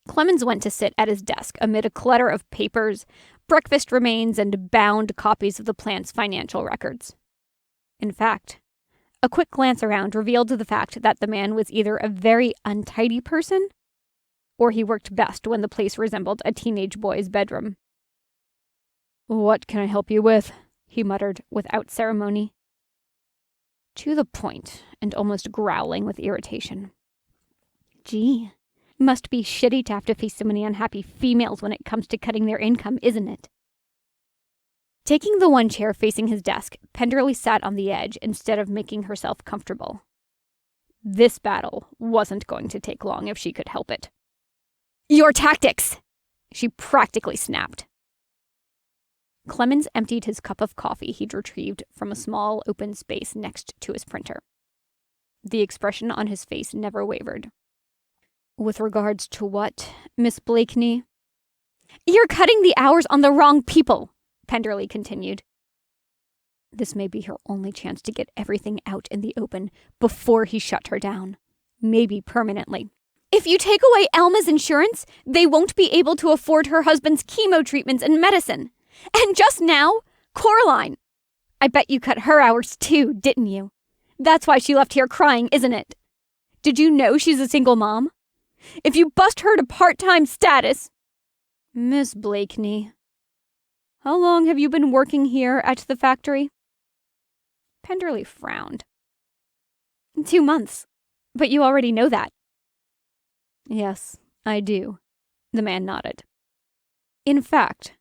Clemens went to sit at his desk amid a clutter of papers, breakfast remains, and bound copies of the plant's financial records. In fact, a quick glance around revealed the fact that the man was either a very untidy person, or he worked best when the place resembled a teenage boy's bedroom. "What can I help you with?" he muttered without ceremony. To the point, and almost growling with irritation. Gee, must be shitty to have to face so many unhappy females when it comes to cutting their income, isn't it? Taking the one chair facing his desk, Penderly sat on the edge instead of making herself comfortable. This battle wasn't going to take long if she could help it. "Your tactics!" she practically snapped. Clemens emptied his cup of coffee he'd retrieved from a small open space next to his printer. The expression on his face never wavered. "With regards to what, Miss Blakeney?" "You're cutting the hours on the wrong people," Penderly continued. This may be her only chance to get everything out in the open before he shut her down, maybe permanently. "If you take away Alma's insurance, they won't be able to afford her husband's chemo treatments and medicine. And just now, Carolyn. I bet you cut her hours too, didn't you? That's why she left here crying, isn't it? Did you know she's a single mom? If you bust her to part-time status..." "Miss Blakeney, how long have you been working here at the factory?" Penderly frowned. 2 months. But you already know that." "Yes, I do," the man nodded. "In fact,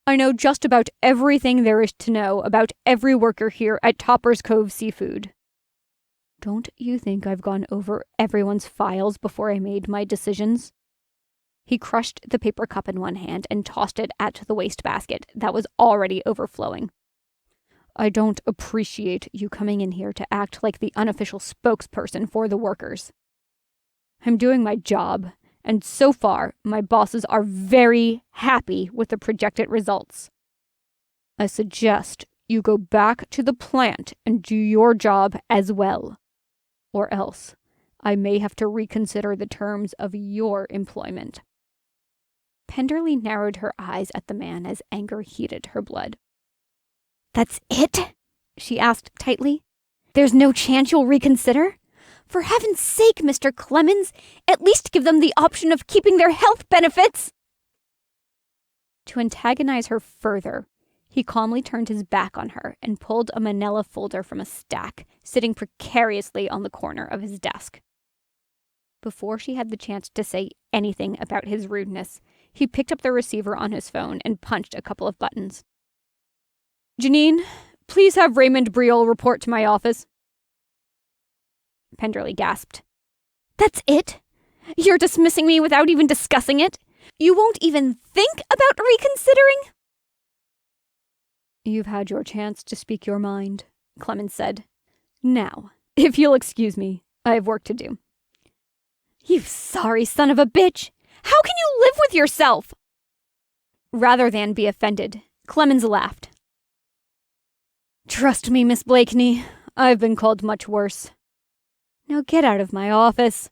I know just about everything there is to know about every worker here at Topper's Cove Seafood. Don't you think I've gone over everyone's files before I made my decisions?" He crushed the paper cup in one hand and tossed it at the wastebasket that was already overflowing. "I don't appreciate you coming in here to act like the unofficial spokesperson for the workers. I'm doing my job, and so far, my bosses are very happy with the projected results. I suggest you go back to the plant and do your job as well. Or else, I may have to reconsider the terms of your employment." Penderly narrowed her eyes at the man as anger heated her blood. "That's it?" she asked tightly. "There's no chance you'll reconsider? For heaven's sake, Mr. Clemens, at least give them the option of keeping their health benefits!" To antagonize her further, he calmly turned his back on her and pulled a manila folder from a stack sitting precariously on the corner of his desk. Before she had the chance to say anything about his rudeness, he picked up the receiver on his phone and punched a couple of buttons. "Janine, please have Raymond Briol report to my office." Penderly gasped. "That's it? You're dismissing me without even discussing it? You won't even think about reconsidering?" "You've had your chance to speak your mind," Clemens said. "Now, if you'll excuse me, I have work to do." "You sorry son of a bitch! How can you live with yourself?" Rather than be offended, Clemens laughed. "Trust me, Miss Blakeney, I've been called much worse. Now get out of my office."